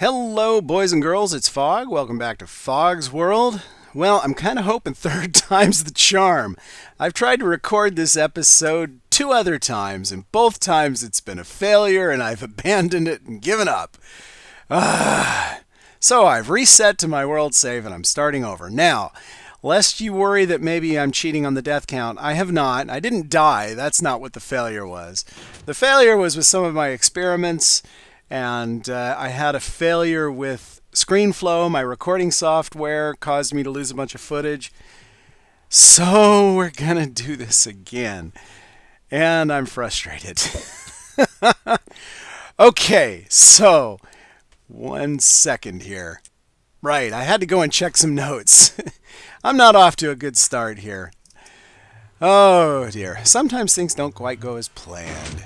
Hello, boys and girls. It's Fog. Welcome back to Fog's World. Well, I'm kind of hoping third time's the charm. I've tried to record this episode 2 other times, and both times it's been a failure, and I've abandoned it and given up. So I've reset to my world save, and I'm starting over. Now, lest you worry that maybe I'm cheating on the death count, I have not. I didn't die. That's not what the failure was. The failure was with some of my experiments, and I had a failure with ScreenFlow. My recording software caused me to lose a bunch of footage. So we're going to do this again. And I'm frustrated. Okay, so 1 second here. Right, I had to go and check some notes. I'm not off to a good start here. Oh dear, sometimes things don't quite go as planned.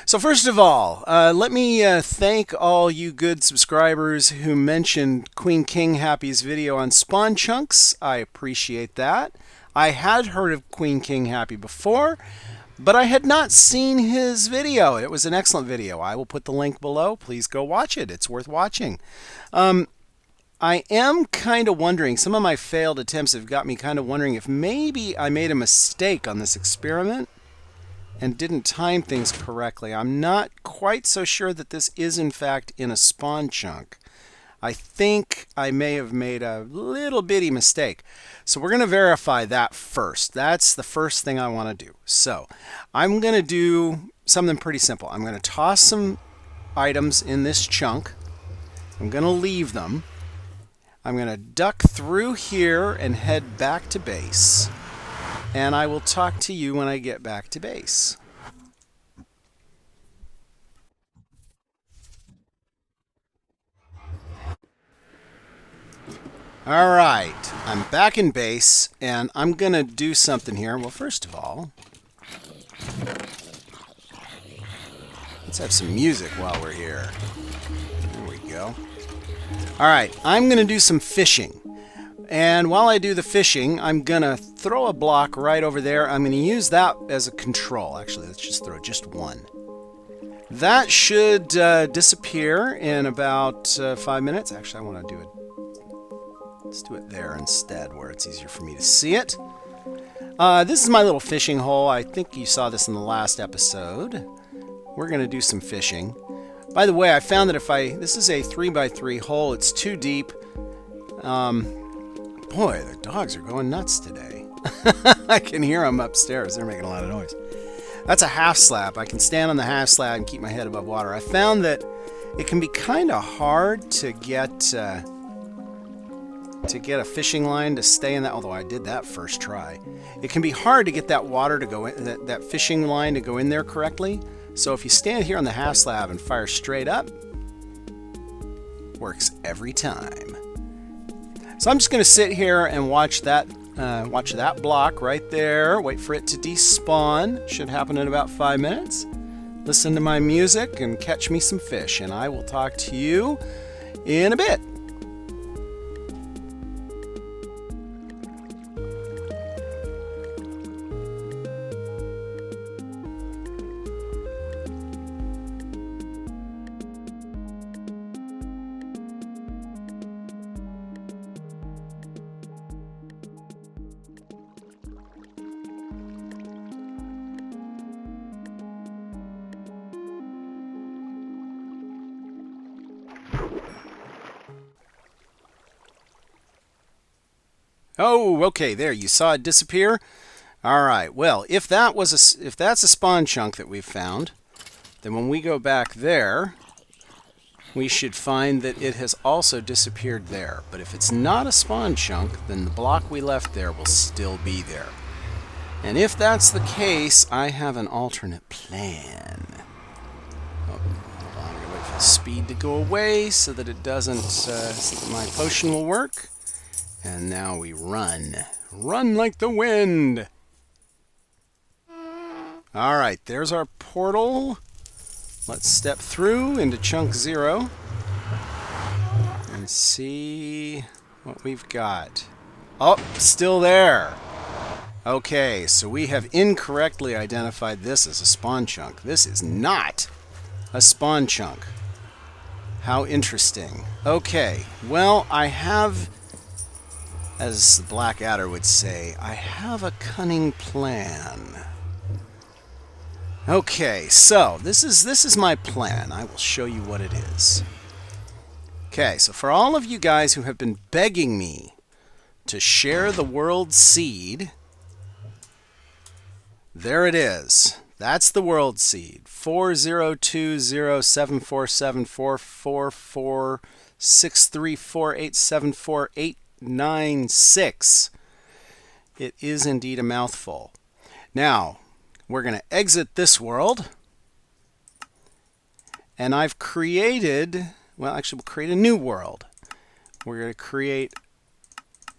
So first of all, let me thank all you good subscribers who mentioned Queen King Happy's video on spawn chunks. I appreciate that. I had heard of Queen King Happy before, but I had not seen his video. It was an excellent video. I will put the link below. Please go watch it. It's worth watching. I am kind of wondering, some of my failed attempts have got me kind of wondering if maybe I made a mistake on this experiment and didn't time things correctly. I'm not quite so sure that this is in fact in a spawn chunk. I think I may have made a little bitty mistake. So we're going to verify that first. That's the first thing I want to do. So I'm going to do something pretty simple. I'm going to toss some items in this chunk. I'm going to leave them. I'm going to duck through here and head back to base. And I will talk to you when I get back to base. All right, I'm back in base, and I'm going to do something here. Well, first of all, let's have some music while we're here. There we go. All right, I'm going to do some fishing. And while I do the fishing, I'm going to throw a block right over there. I'm going to use that as a control. Actually, let's just throw just one. That should disappear in about 5 minutes. Actually, I want to do it. Let's do it there instead, where it's easier for me to see it. This is my little fishing hole. I think you saw this in the last episode. We're going to do some fishing. By the way, I found that this is a 3x3 hole. It's too deep. Boy, the dogs are going nuts today. I can hear them upstairs. They're making a lot of noise. That's a half slab. I can stand on the half slab and keep my head above water. I found that it can be kind of hard to get a fishing line to stay in that. Although I did that first try, it can be hard to get that water to go in, that fishing line to go in there correctly. So if you stand here on the half slab and fire straight up, works every time. So I'm just going to sit here and watch that block right there. Wait for it to despawn. Should happen in about 5 minutes. Listen to my music and catch me some fish. And I will talk to you in a bit. Oh, okay, there, you saw it disappear? All right, well, if that's a spawn chunk that we've found, then when we go back there, we should find that it has also disappeared there. But if it's not a spawn chunk, then the block we left there will still be there. And if that's the case, I have an alternate plan. Oh, hold on, I'm going to wait for the speed to go away so that it doesn't, so that my potion will work. And now we run. Run like the wind. All right, there's our portal. Let's step through into chunk 0 and see what we've got. Oh, still there. Okay, so we have incorrectly identified this as a spawn chunk. This is not a spawn chunk. How interesting. Okay, well, I have, as the Blackadder would say, I have a cunning plan. Okay, so this is my plan. I will show you what it is. Okay, so for all of you guys who have been begging me to share the world seed, there it is. That's the world seed. 40207474446348748896. It is indeed a mouthful. Now, we're going to exit this world. And I've created, well, actually, we'll create a new world. We're going to create,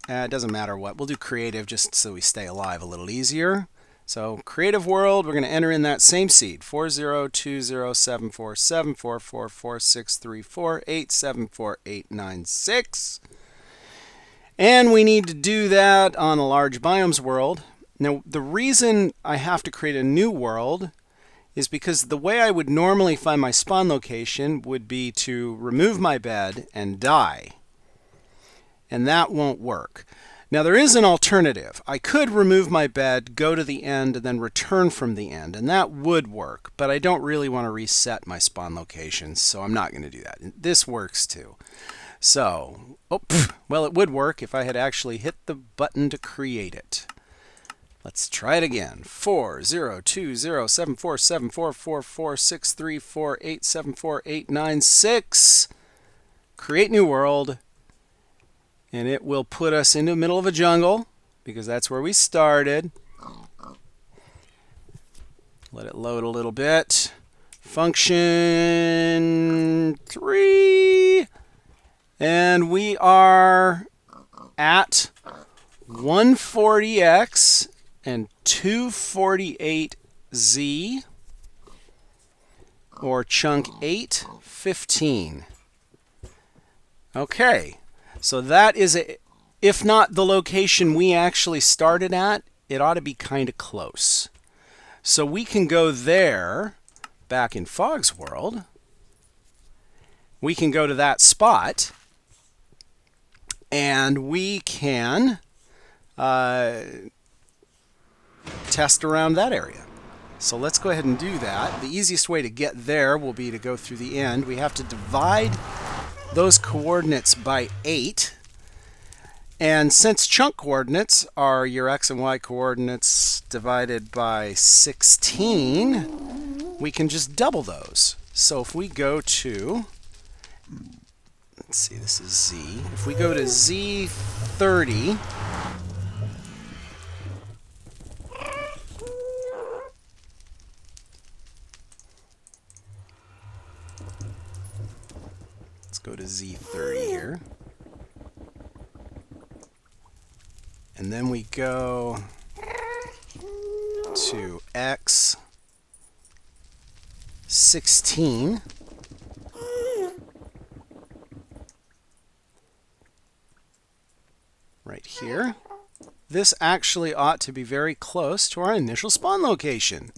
it doesn't matter what. We'll do creative just so we stay alive a little easier. So creative world, we're going to enter in that same seed, 40207474446348748896. And we need to do that on a large biomes world. Now, the reason I have to create a new world is because the way I would normally find my spawn location would be to remove my bed and die. And that won't work. Now, there is an alternative. I could remove my bed, go to the end, and then return from the end, and that would work, but I don't really want to reset my spawn location, so I'm not going to do that. This works too. So, well, it would work if I had actually hit the button to create it. Let's try it again. 40207474446348748896. Create new world. And it will put us into the middle of a jungle, because that's where we started. Let it load a little bit. Function 3. And we are at 140x and 248z, or chunk 815. Okay. So that is, if not the location we actually started at, it ought to be kind of close. So we can go there, back in Fog's world. We can go to that spot, and we can test around that area. So let's go ahead and do that. The easiest way to get there will be to go through the end. We have to divide those coordinates by 8, and since chunk coordinates are your x and y coordinates divided by 16, we can just double those. So if we go to, let's see, this is z. If we go to z30, go to Z30 here. And then we go to X16. Right here. This actually ought to be very close to our initial spawn location.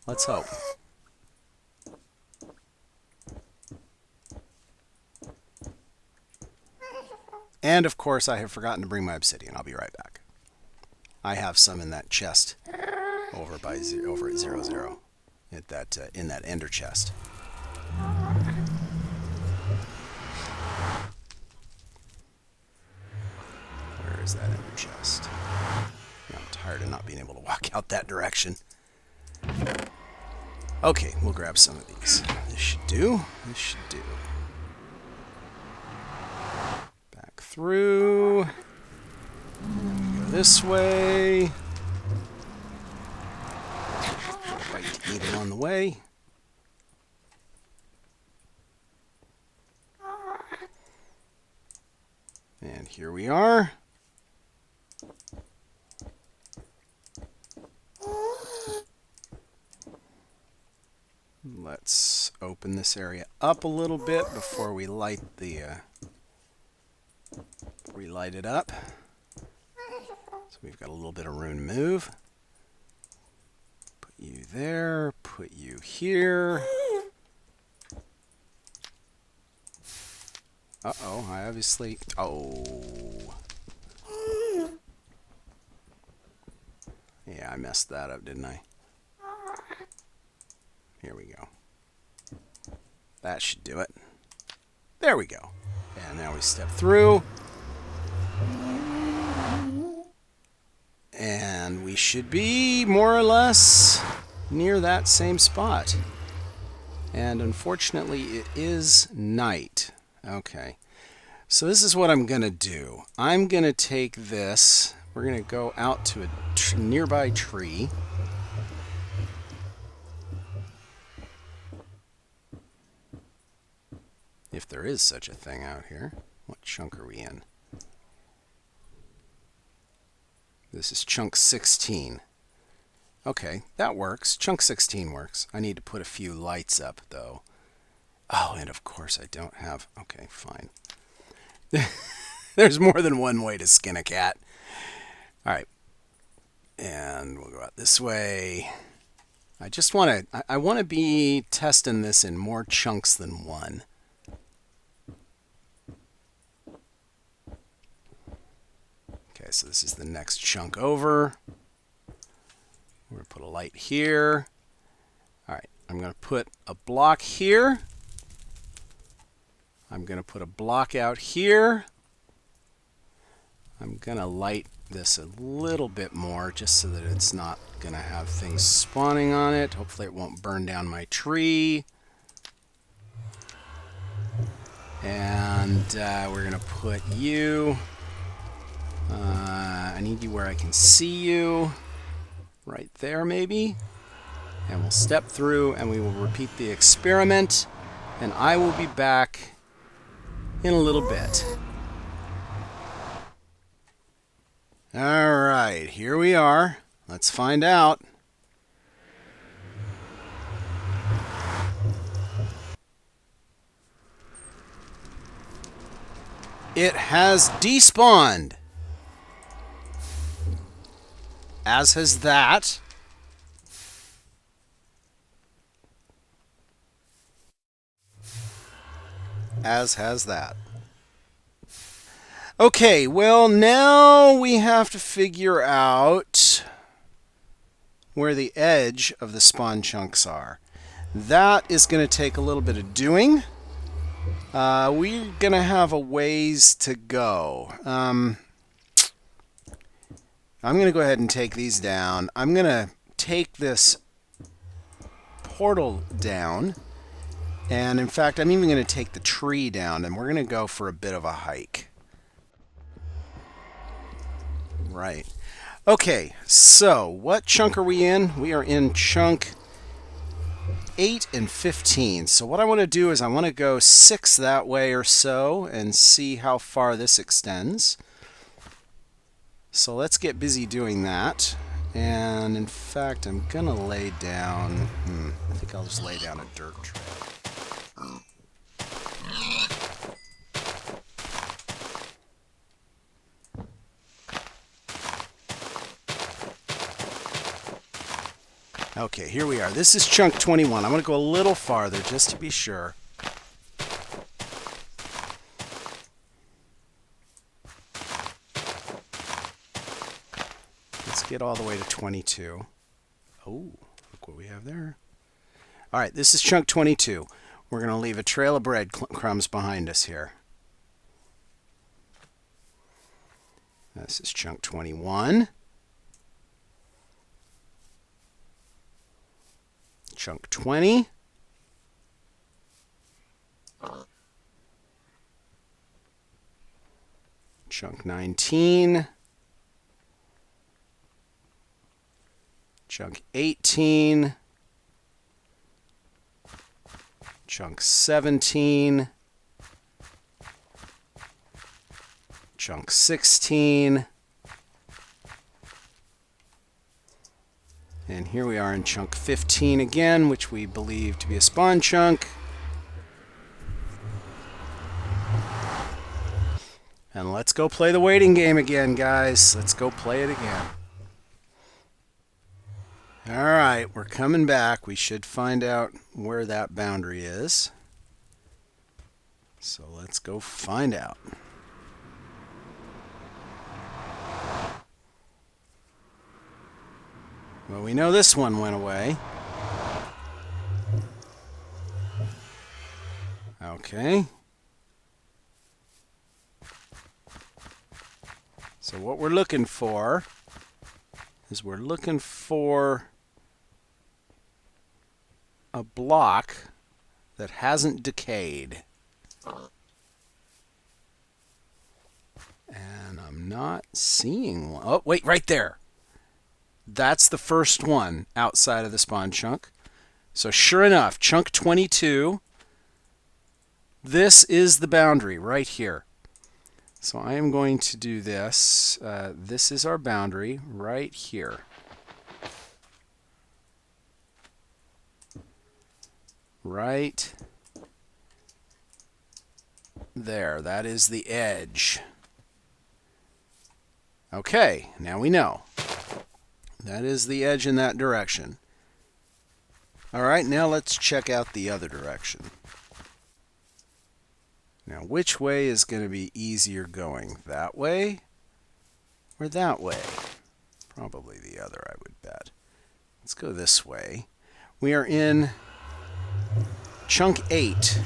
Let's hope. And of course, I have forgotten to bring my obsidian. I'll be right back. I have some in that chest over at 00 at that in that ender chest. Where is that ender chest? I'm tired of not being able to walk out that direction. Okay, we'll grab some of these. This should do. This should do. Through, and we go this way, white needle on the way, and here we are. Let's open this area up a little bit before we light the relight it up. So we've got a little bit of room to move. Put you there, put you here. Uh-oh, I obviously... Oh. Yeah, I messed that up, didn't I? Here we go. That should do it. There we go. And now we step through. And we should be more or less near that same spot. And unfortunately, it is night. Okay. So this is what I'm going to do. I'm going to take this. We're going to go out to a nearby tree. If there is such a thing out here. What chunk are we in? This is chunk 16. Okay, that works. Chunk 16 works. I need to put a few lights up, though. Oh, and of course I don't have... Okay, fine. There's more than one way to skin a cat. All right. And we'll go out this way. I just want to... I want to be testing this in more chunks than one. Okay, so this is the next chunk over. We're going to put a light here. All right, I'm going to put a block here. I'm going to put a block out here. I'm going to light this a little bit more just so that it's not going to have things spawning on it. Hopefully it won't burn down my tree. And we're going to put you... I need you where I can see you. Right there, maybe. And we'll step through and we will repeat the experiment. And I will be back in a little bit. All right, here we are. Let's find out. It has despawned. As has that. As has that. Okay, well, now we have to figure out where the edge of the spawn chunks are. That is going to take a little bit of doing. We're going to have a ways to go. I'm going to go ahead and take these down. I'm going to take this portal down. And in fact, I'm even going to take the tree down. And we're going to go for a bit of a hike. Right. Okay, so what chunk are we in? We are in chunk 8 and 15. So what I want to do is I want to go 6 that way or so and see how far this extends. So let's get busy doing that. And in fact, I'm going to lay down... I think I'll just lay down a dirt trail. Okay, here we are. This is chunk 21. I'm going to go a little farther just to be sure. Let's get all the way to 22. Oh, look what we have there. All right, this is chunk 22. We're going to leave a trail of breadcrumbs behind us here. This is chunk 21. Chunk 20. Chunk 19. Chunk 18. Chunk 17. Chunk 16. And here we are in chunk 15 again, which we believe to be a spawn chunk. And let's go play the waiting game again, guys. Let's go play it again. Alright, we're coming back. We should find out where that boundary is. So let's go find out. Well, we know this one went away. Okay. So what we're looking for is we're looking for a block that hasn't decayed. And I'm not seeing one. Oh, wait, right there. That's the first one outside of the spawn chunk. So sure enough, chunk 22, this is the boundary right here. So I am going to do this. This is our boundary right here. Right there. That is the edge. Okay, now we know. That is the edge in that direction. All right, now let's check out the other direction. Now, which way is going to be easier going? That way or that way? Probably the other, I would bet. Let's go this way. We are in chunk 8.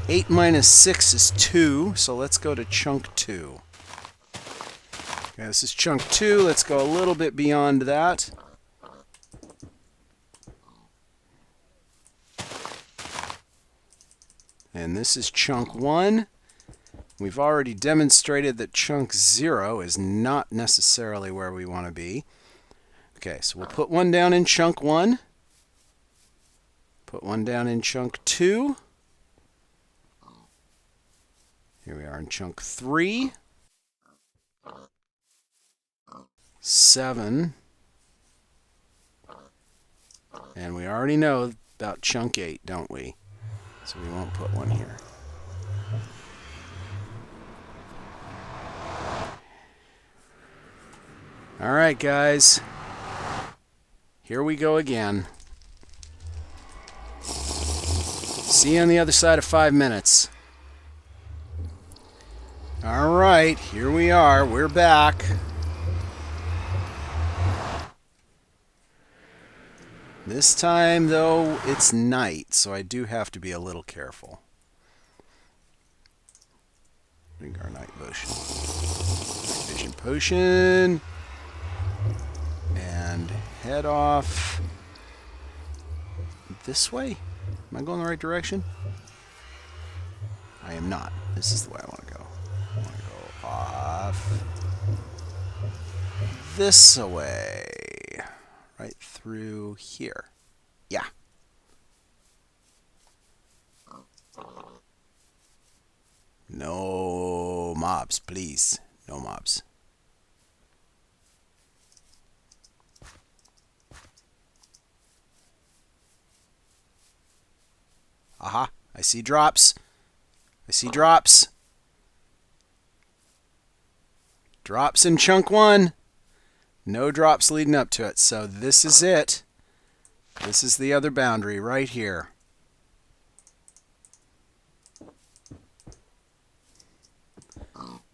8 minus 6 is 2, so let's go to chunk 2. Okay, this is chunk 2. Let's go a little bit beyond that. And this is chunk 1. We've already demonstrated that chunk 0 is not necessarily where we want to be. Okay, so we'll put one down in chunk 1. Put one down in chunk 2. Here we are in chunk 3. 7. And we already know about chunk 8, don't we? So we won't put one here. All right, guys. Here we go again. See you on the other side of 5 minutes. All right, here we are. We're back. This time, though, it's night, so I do have to be a little careful. Drink our night potion. Night vision potion. And head off this way. Am I going the right direction? I am not. This is the way I want to go. I want to go off this way. Right through here. Yeah. No mobs, please. No mobs. Aha, I see drops. I see drops. Drops in chunk 1. No drops leading up to it. So this is it. This is the other boundary right here.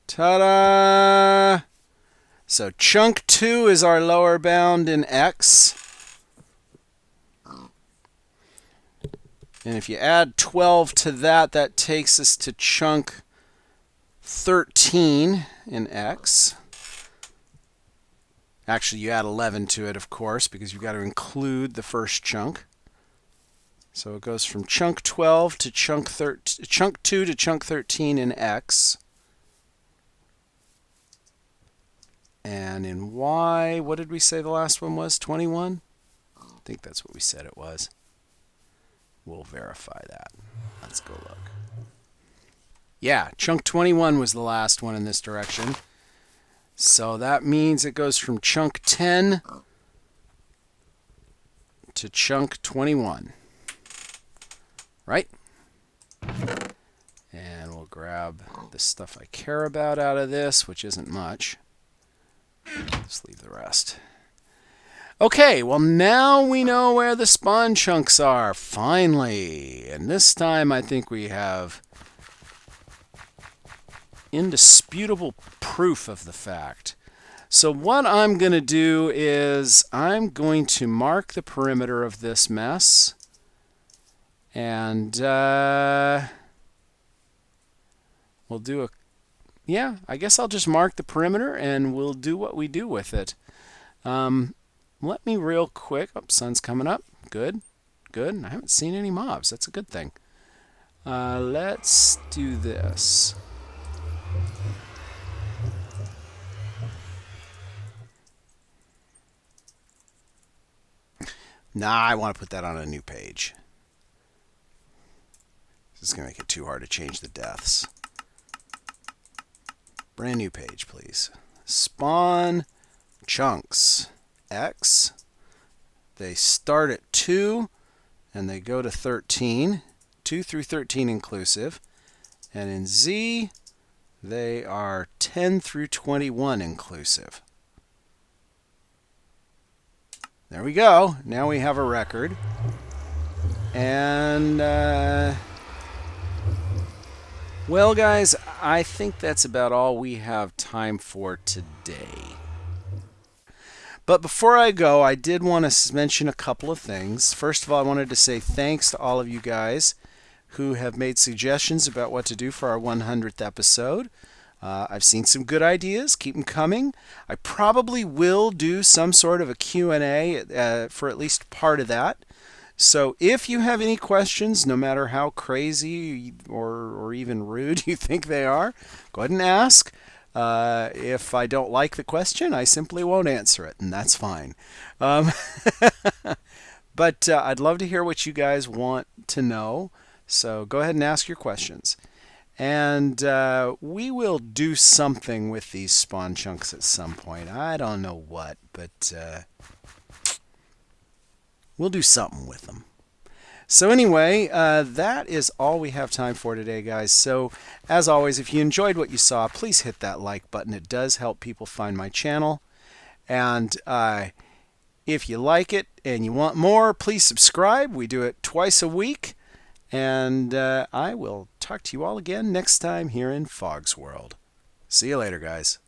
Ta-da! So chunk 2 is our lower bound in X. And if you add 12 to that, that takes us to chunk 13 in X. Actually, you add 11 to it, of course, because you've got to include the first chunk. So it goes from chunk 12 to chunk 2 to chunk 13 in X. And in Y, what did we say the last one was? 21? I think that's what we said it was. We'll verify that. Let's go look. Yeah, chunk 21 was the last one in this direction. So that means it goes from chunk 10 to chunk 21. Right? And we'll grab the stuff I care about out of this, which isn't much. Just leave the rest. Okay, well now we know where the spawn chunks are, finally. And this time I think we have indisputable proof of the fact. So what I'm going to do is I'm going to mark the perimeter of this mess, and we'll do I guess I'll just mark the perimeter and we'll do what we do with it. Let me real quick, sun's coming up, good, I haven't seen any mobs, that's a good thing. Let's do this. Nah, I want to put that on a new page. This is going to make it too hard to change the deaths. Brand new page, please. Spawn chunks X. They start at 2 and they go to 13. 2 through 13 inclusive. And in Z, they are 10 through 21 inclusive. There we go. Now we have a record. And, well, guys, I think that's about all we have time for today. But before I go, I did want to mention a couple of things. First of all, I wanted to say thanks to all of you guys who have made suggestions about what to do for our 100th episode. I've seen some good ideas. Keep them coming. I probably will do some sort of a Q&A for at least part of that. So if you have any questions, no matter how crazy or even rude you think they are, go ahead and ask. If I don't like the question, I simply won't answer it, and that's fine. But I'd love to hear what you guys want to know. So go ahead and ask your questions. And we will do something with these spawn chunks at some point. I don't know what, but we'll do something with them. So anyway, that is all we have time for today, guys. So as always, if you enjoyed what you saw, please hit that like button. It does help people find my channel. And if you like it and you want more, please subscribe. We do it twice a week. And I will talk to you all again next time here in Fog's World. See you later, guys.